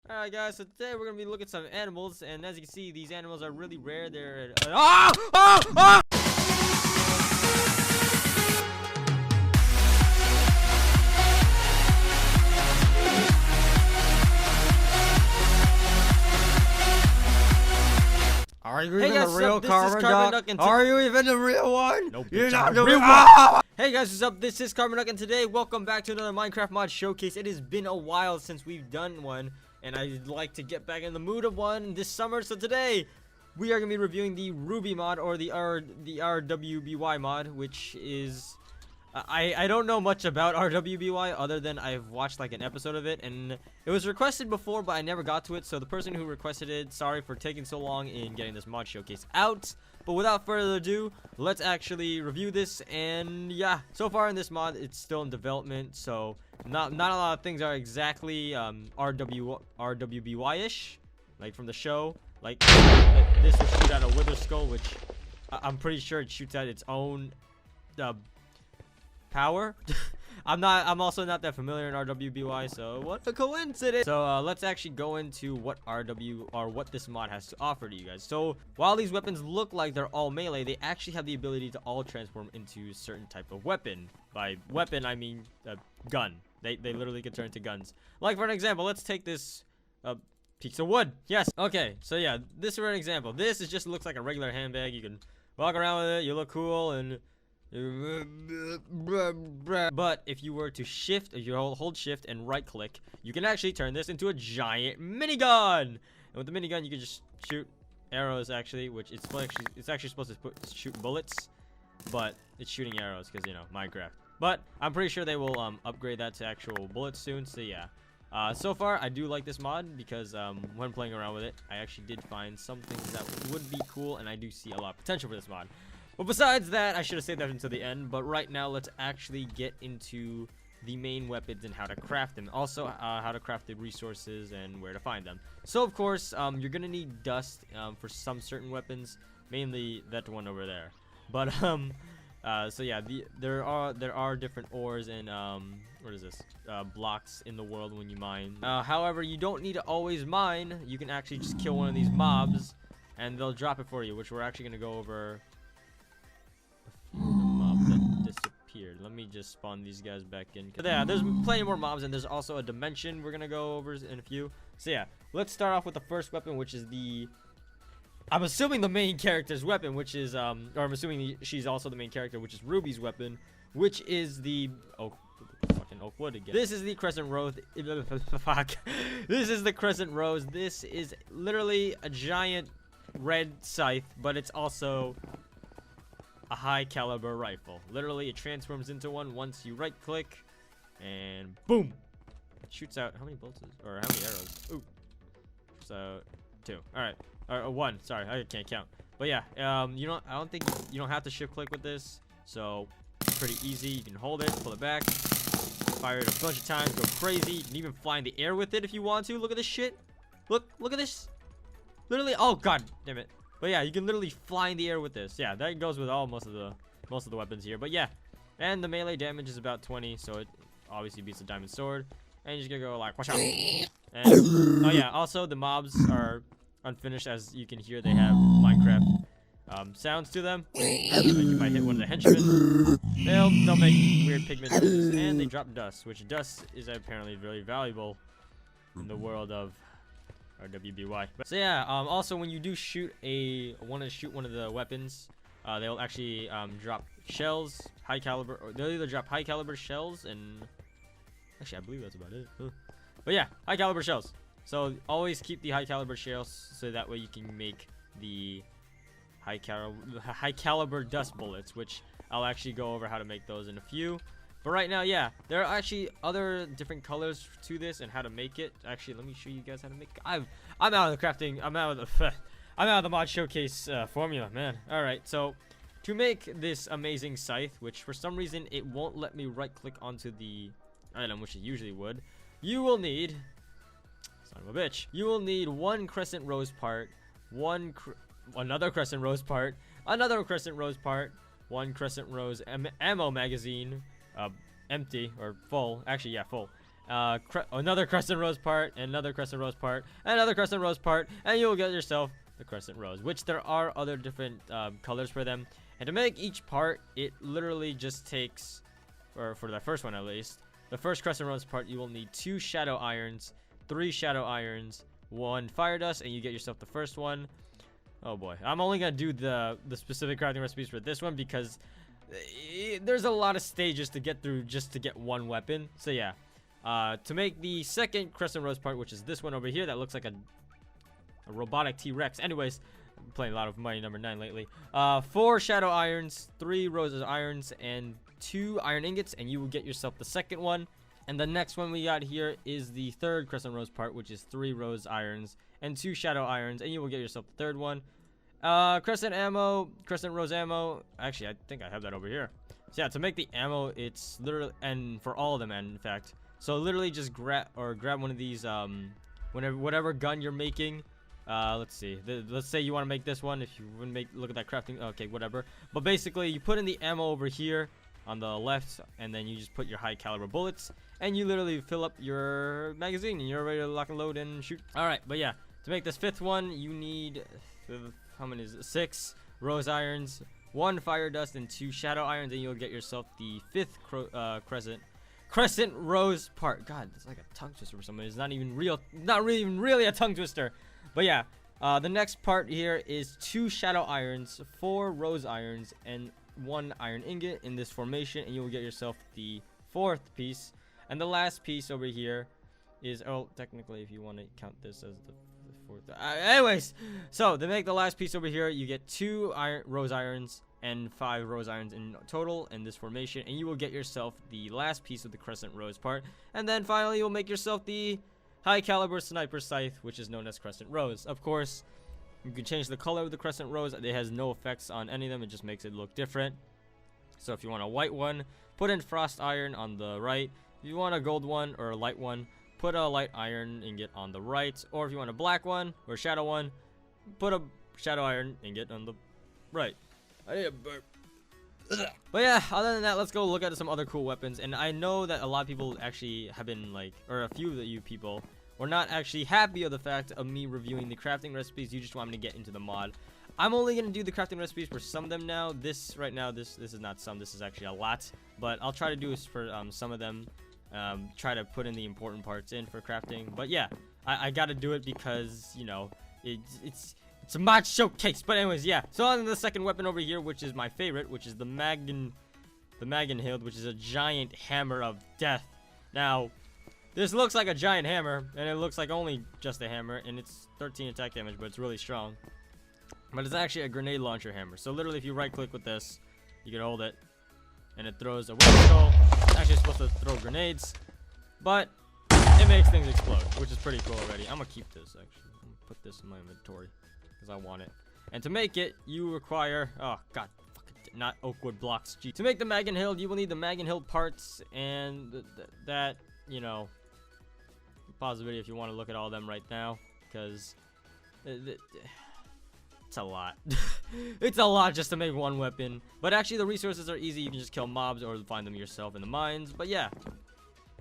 Alright guys, so today we're gonna be looking at some animals, and as you can see, these animals are really rare. They're Are you Hey even guys, the real this is CarbonDuck, and Are you even the real one? Nope, You're bitch, not I'm the real real one. one. Hey guys, what's up? This is CarbonDuck, and today, welcome back to another Minecraft mod showcase. It has been a while since we've done one, and I'd like to get back in the mood of one this summer. So today, we are gonna be reviewing the RWBY mod, or the RWBY mod, which is I don't know much about RWBY other than I've watched like an episode of it, and it was requested before, but I never got to it. So the person who requested it, sorry for taking so long in getting this mod showcase out. But without further ado, let's actually review this. And yeah, so far in this mod, it's still in development, so not a lot of things are exactly RWBY-ish, like from the show. Like this will shoot at a wither skull, which I'm pretty sure it shoots at its own power. I'm also not that familiar in RWBY, so what a coincidence. So let's actually go into what what this mod has to offer to you guys. So while these weapons look like they're all melee, they actually have the ability to all transform into a certain type of weapon. By weapon, I mean gun. They literally can turn into guns. Like for an example, let's take this piece of wood. Yes. Okay. So yeah, this for an example. This is just looks like a regular handbag. You can walk around with it. You look cool and. But if you were to shift, if you hold shift and right click, you can actually turn this into a giant minigun. And with the minigun, you can just shoot arrows, actually, which it's actually supposed to shoot bullets, but it's shooting arrows because, you know, Minecraft. But I'm pretty sure they will upgrade that to actual bullets soon. So yeah, so far I do like this mod because when playing around with it, I actually did find some things that would be cool, and I do see a lot of potential for this mod. But besides that, I should have saved that until the end. But right now, let's actually get into the main weapons and how to craft them. Also, how to craft the resources and where to find them. So, of course, you're gonna need dust for some certain weapons, mainly that one over there. But so yeah, there are different ores and what is this? Blocks in the world when you mine. However, you don't need to always mine. You can actually just kill one of these mobs, and they'll drop it for you, which we're actually gonna go over. Mob that disappeared. Let me just spawn these guys back in. Yeah, there's plenty more mobs, and there's also a dimension we're gonna go over in a few. So yeah, let's start off with the first weapon, which is I'm assuming the main character's weapon, which is or I'm assuming she's also the main character, which is Ruby's weapon, which is the fucking oak wood again. This is the crescent rose. Fuck. This is the crescent rose. This is literally a giant red scythe, but it's also a high caliber rifle. Literally, it transforms into one once you right click, and boom, it shoots out how many bullets or how many arrows? Ooh, so 2. All right, or 1. Sorry, I can't count. But yeah, I don't think you don't have to shift click with this, so pretty easy. You can hold it, pull it back, fire it a bunch of times, go crazy. You can even fly in the air with it if you want to. Look at this shit. Look at this. Literally, oh god damn it. But yeah, you can literally fly in the air with this. Yeah, that goes with most of the weapons here. But yeah, and the melee damage is about 20, so it obviously beats the diamond sword. And you're just gonna go like, watch out. And oh yeah, also the mobs are unfinished, as you can hear. They have Minecraft sounds to them. Like you might hit one of the henchmen. They'll make weird pigment noises, and they drop dust, which dust is apparently very valuable in the world of RWBY. So yeah, also when you do want to shoot one of the weapons, they'll actually drop shells, high caliber, or they'll either drop high caliber shells, and actually I believe that's about it. But yeah, high caliber shells. So always keep the high caliber shells, so that way you can make the high caliber dust bullets, which I'll actually go over how to make those in a few. But right now, yeah, there are actually other different colors to this and how to make it. Actually, let me show you guys how to make it. I'm out of the crafting. I'm out of the mod showcase formula, man. All right, so to make this amazing scythe, which for some reason it won't let me right click onto the item, which it usually would, you will need, son of a bitch, you will need 1 crescent rose part, another crescent rose part, another crescent rose part, 1 crescent rose ammo magazine. Empty or full, actually, yeah, full, another crescent rose part, and another crescent rose part, and another crescent rose part, and you'll get yourself the crescent rose, which there are other different colors for them. And to make each part, it literally just takes, or for the first one at least, the first crescent rose part, you will need 2 shadow irons, 3 shadow irons, 1 fire dust, and you get yourself the first one. Oh boy, I'm only gonna do the specific crafting recipes for this one because there's a lot of stages to get through just to get one weapon. So yeah, to make the second crescent rose part, which is this one over here that looks like a robotic T-Rex. Anyways, I'm playing a lot of Mighty Number 9 lately. 4 shadow irons, 3 roses irons, and 2 iron ingots, and you will get yourself the second one. And the next one we got here is the third crescent rose part, which is 3 rose irons and 2 shadow irons, and you will get yourself the third one. Crescent rose ammo. Actually, I think I have that over here. So yeah, to make the ammo, it's literally, and for all of them, in fact. So literally just grab one of these, whatever gun you're making. Let's see. Let's say you want to make this one. If you want to look at that crafting. Okay, whatever. But basically, you put in the ammo over here on the left, and then you just put your high caliber bullets, and you literally fill up your magazine, and you're ready to lock and load and shoot. All right, but yeah, to make this fifth one, you need how many is it? 6 rose irons, 1 fire dust, and 2 shadow irons, and you'll get yourself the 5th crescent rose part. God, it's like a tongue twister for somebody. It's not even real, even really a tongue twister. But yeah, the next part here is 2 shadow irons, 4 rose irons, and 1 iron ingot in this formation, and you will get yourself the 4th piece. And the last piece over here is, oh, technically, if you want to count this as the 4th. Anyways, so to make the last piece over here, you get 2 rose irons and 5 rose irons in total in this formation, and you will get yourself the last piece of the crescent rose part. And then finally, you'll make yourself the high caliber sniper scythe, which is known as crescent rose. Of course, you can change the color of the crescent rose. It has no effects on any of them. It just makes it look different. So if you want a white one, put in frost iron on the right. If you want a gold one or a light one, put a light iron ingot on the right. Or if you want a black one or a shadow one, put a shadow iron ingot on the right. But yeah, other than that, let's go look at some other cool weapons. And I know that a lot of people actually have been like, or a few of you people were not actually happy of the fact of me reviewing the crafting recipes. You just want me to get into the mod. I'm only going to do the crafting recipes for some of them now. This right now, this is not some, this is actually a lot. But I'll try to do this for some of them. Try to put in the important parts in for crafting. But yeah, I got to do it because, you know, it's a mod showcase. But anyways, yeah. So on the second weapon over here, which is my favorite, which is the Magenhild, which is a giant hammer of death. Now, this looks like a giant hammer, and it looks like only just a hammer, and it's 13 attack damage, but it's really strong. But it's actually a grenade launcher hammer. So literally, if you right click with this, you can hold it, and it throws a wooden skull. It's actually supposed to throw grenades, but it makes things explode, which is pretty cool already. I'm gonna keep this actually. I'm gonna put this in my inventory because I want it. And to make it, you require, oh god, not oakwood blocks. Gee. To make the Magenhild, you will need the Magenhild parts, and that, you know, pause the video if you want to look at all of them right now, because it's a lot. It's a lot just to make one weapon. But actually, the resources are easy. You can just kill mobs or find them yourself in the mines. But yeah,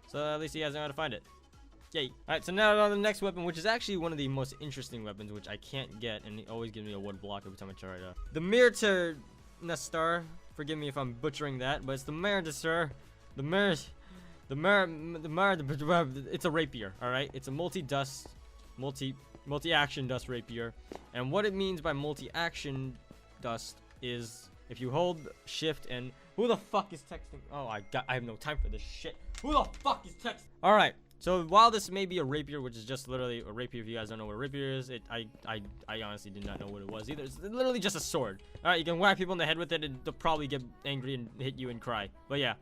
so at least you guys know how to find it. Yay. Alright, so now on the next weapon, which is actually one of the most interesting weapons, which I can't get, and it always gives me a wood block every time I try to. The Mirternastar. Forgive me if I'm butchering that, but it's the Mirternastar. It's a rapier, all right? It's a multi-action dust rapier. And what it means by multi-action dust is if you hold shift and who the fuck is texting? Oh, I have no time for this shit. Who the fuck is texting? All right. So while this may be a rapier, which is just literally a rapier, if you guys don't know what a rapier is, I honestly did not know what it was either. It's literally just a sword. All right, you can whack people in the head with it, and they'll probably get angry and hit you and cry. But yeah.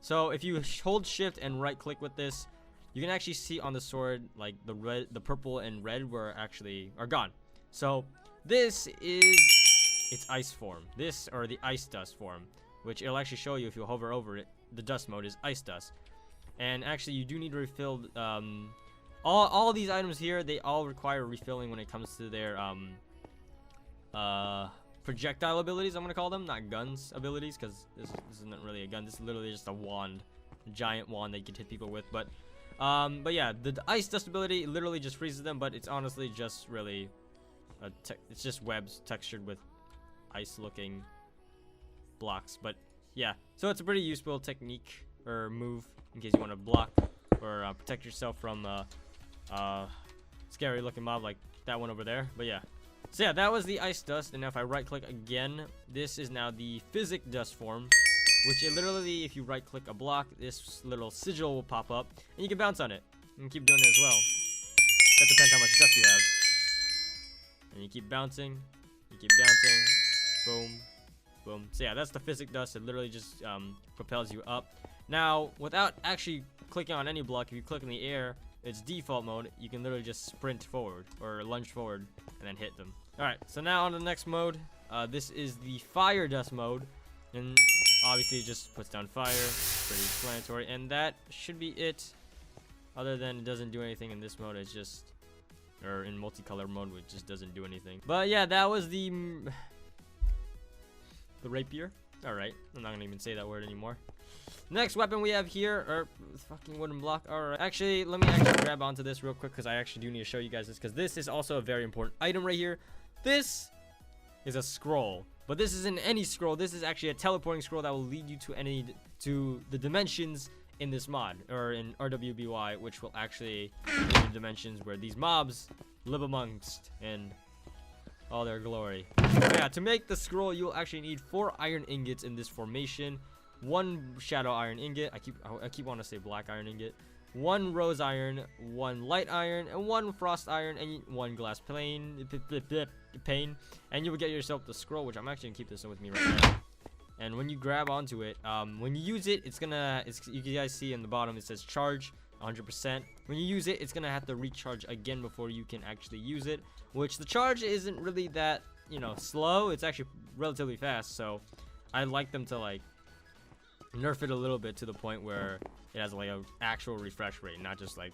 So if you hold shift and right click with this, you can actually see on the sword like the purple and red are gone. So this is its ice form. This, or the ice dust form, which it'll actually show you if you hover over it. The dust mode is ice dust. And actually you do need to refill all these items here. They all require refilling when it comes to their projectile abilities, I'm gonna call them, not guns abilities, because this isn't really a gun. This is literally just a wand, a giant wand that you can hit people with. But But yeah, the ice dust ability literally just freezes them, but it's honestly just really it's just webs textured with ice looking blocks. But yeah, so it's a pretty useful technique or move in case you want to block or protect yourself from scary looking mob like that one over there. But yeah, so yeah, that was the ice dust. And now if I right click again, this is now the physic dust form, which it literally, if you right click a block, this little sigil will pop up and you can bounce on it and keep doing it as well. That depends how much dust you have. And you keep bouncing, boom, boom. So yeah, that's the physic dust. It literally just propels you up. Now, without actually clicking on any block, if you click in the air, it's default mode. You can literally just sprint forward or lunge forward and then hit them. All right, so now on to the next mode. This is the fire dust mode, and obviously it just puts down fire. Pretty explanatory, and that should be it. Other than it doesn't do anything in this mode. It's just, or in multicolor mode, which just doesn't do anything. But yeah, that was the rapier. All right, I'm not gonna even say that word anymore. Next weapon we have here, or fucking wooden block. All right, actually, let me actually grab onto this real quick because I actually do need to show you guys this, because this is also a very important item right here. This is a scroll, but this isn't any scroll. This is actually a teleporting scroll that will lead you to the dimensions in this mod, or in RWBY, which will actually lead to dimensions where these mobs live amongst in all their glory. Yeah, to make the scroll, you'll actually need 4 iron ingots in this formation. 1 shadow iron ingot, I keep wanting to say black iron ingot, 1 rose iron, 1 light iron, and 1 frost iron, and 1 glass pane, and you will get yourself the scroll, which I'm actually gonna keep this with me right now. And when you grab onto it, when you use it, you guys see in the bottom it says charge 100%. When you use it, it's gonna have to recharge again before you can actually use it, which the charge isn't really that, you know, slow. It's actually relatively fast, so I like them to like nerf it a little bit to the point where it has like a actual refresh rate, not just like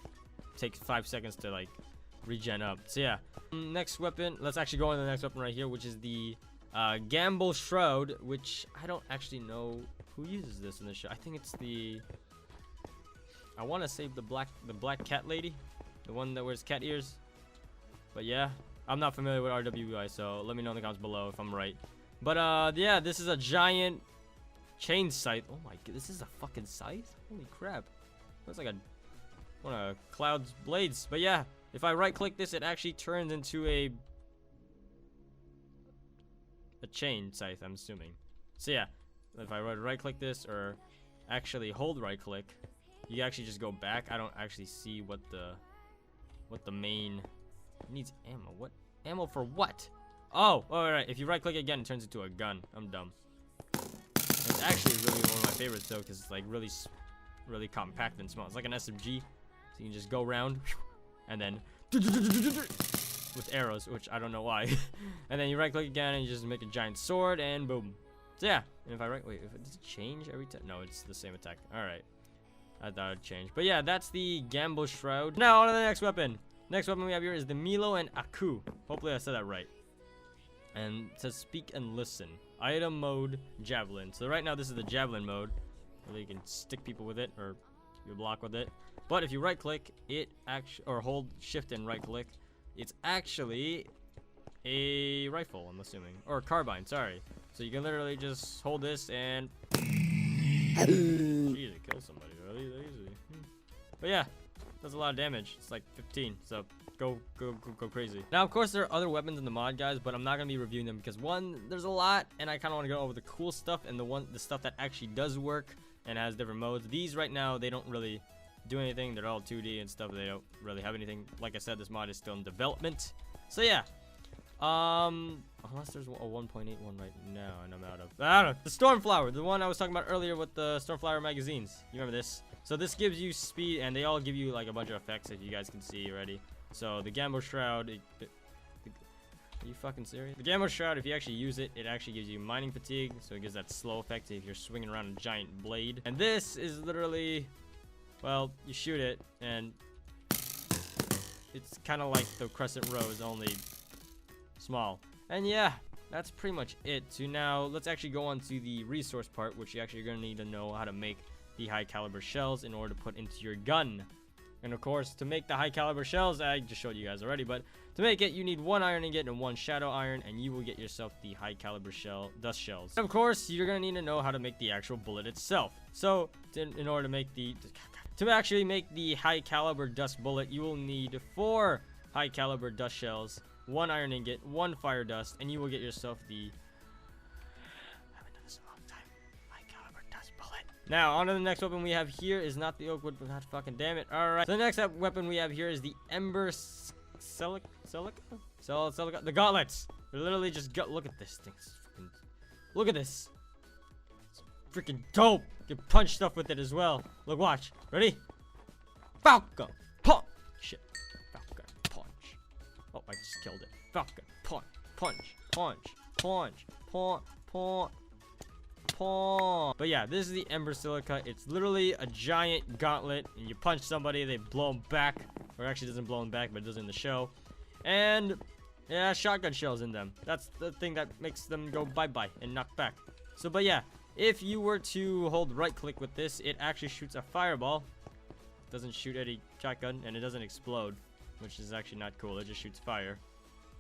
takes 5 seconds to like regen up. So yeah, next weapon, let's actually go on to the next weapon right here, which is the Gamble Shroud, which I don't actually know who uses this in the show. I think it's I want to say the black cat lady, the one that wears cat ears. But yeah, I'm not familiar with RWBY, so let me know in the comments below if I'm right. But yeah, this is a giant chain scythe. Oh my god, this is a fucking scythe? Holy crap. Looks like one of Cloud's blades. But yeah, if I right click this, it actually turns into a chain scythe, I'm assuming. So yeah, if I right click this, or actually hold right click, you actually just go back. I don't actually see what the main needs. Ammo. What ammo for what? Oh, all right, if you right click again, it turns into a gun. I'm dumb. It's actually really one of my favorites though, because it's like really compact and small. It's like an SMG, so you can just go around and then with arrows, which I don't know why. And then you right click again and you just make a giant sword, and boom. So yeah, and if I does it change every time? No, it's the same attack. All right, I thought it'd change. But yeah, that's the Gamble Shroud. Now on to the next weapon. Next weapon we have here is the Milo and Aku. Hopefully I said that right. And it says speak and listen. Item mode javelin. So right now this is the javelin mode, where you can stick people with it or you block with it. But if you right click it, or hold shift and right click, it's actually a rifle, I'm assuming, or a carbine. Sorry. So you can literally just hold this and jeez, it kills somebody really easy. But yeah, does a lot of damage. It's like 15. So go crazy. Now of course there are other weapons in the mod, guys, but I'm not gonna be reviewing them because one, there's a lot and I kind of want to go over the cool stuff and the stuff that actually does work and has different modes. These right now, they don't really do anything. They're all 2D and stuff. They don't really have anything. Like I said, this mod is still in development. So yeah, unless there's a 1.8 one right now and I'm out of, I don't know. The Stormflower, the one I was talking about earlier with the Stormflower magazines, you remember this? So this gives you speed, and they all give you like a bunch of effects, if you guys can see already. So the Gamble Shroud, are you fucking serious? The Gamble Shroud, if you actually use it, it actually gives you mining fatigue, so it gives that slow effect if you're swinging around a giant blade. And this is literally, well, you shoot it and it's kind of like the Crescent Rose, only small. And yeah, that's pretty much it. So now let's actually go on to the resource part, which you actually are going to need to know how to make the high caliber shells in order to put into your gun. And of course, to make the high caliber shells, I just showed you guys already, but to make it, you need 1 iron ingot and 1 shadow iron, and you will get yourself the high caliber dust shells. And of course, you're gonna need to know how to make the actual bullet itself. So, in order to make to actually make the high caliber dust bullet, you will need 4 high caliber dust shells, 1 iron ingot, 1 fire dust, and you will get yourself the Now, on to the next weapon we have here is not the oak wood, but not fucking damn it. Alright, so the next weapon we have here is the ember silica? The gauntlets. They're literally just look at this thing. Look at this. It's freaking dope. You can punch stuff with it as well. Look, watch. Ready? Falcon punch. Shit. Falcon punch. Oh, I just killed it. Falcon punch. Punch. But yeah, this is the ember silica. It's literally a giant gauntlet, and you punch somebody, they blow them back, or actually doesn't blow them back, but it does in the show. And yeah, shotgun shells in them. That's the thing that makes them go bye-bye and knock back. So, but yeah, if you were to hold right click with this, it actually shoots a fireball. It doesn't shoot any shotgun, and it doesn't explode, which is actually not cool. It just shoots fire,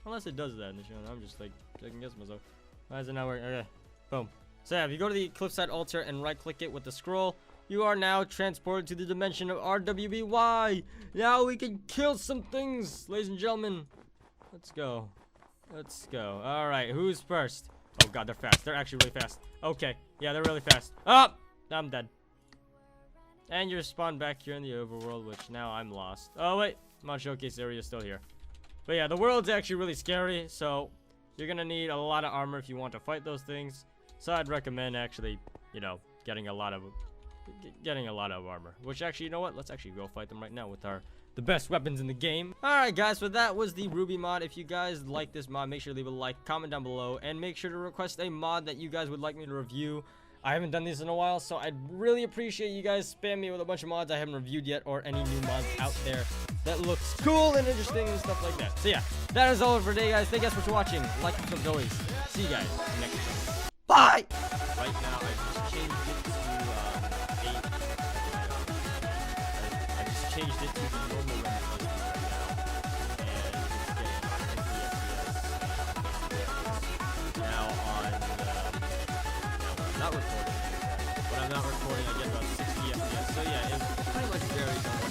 unless it does that in the show. I'm just like second guess myself. Why is it not working? Okay, boom. So yeah, if you go to the cliffside altar and right click it with the scroll, you are now transported to the dimension of RWBY. Now we can kill some things, ladies and gentlemen. Let's go. Alright, who's first? Oh god, they're fast. They're actually really fast. Okay, yeah, they're really fast. Oh, I'm dead. And you're spawned back here in the overworld, which now I'm lost. Oh wait, my showcase area is still here. But yeah, the world's actually really scary, so you're gonna need a lot of armor if you want to fight those things. So I'd recommend actually, you know, getting a lot of armor. Which actually, you know what? Let's actually go fight them right now with the best weapons in the game. Alright guys, so that was the RWBY mod. If you guys like this mod, make sure to leave a like, comment down below, and make sure to request a mod that you guys would like me to review. I haven't done these in a while, so I'd really appreciate you guys spam me with a bunch of mods I haven't reviewed yet, or any new mods out there that looks cool and interesting and stuff like that. So yeah, that is all for today, guys. Thank you guys for watching. Like and subscribe as always. See you guys next time. Bye! Right now, I just changed it to 8. I just changed it to the normal render right now. And it's getting 50 FPS. Now on I'm not recording. When I'm not recording, I get about 60 FPS. So yeah, it pretty much varies on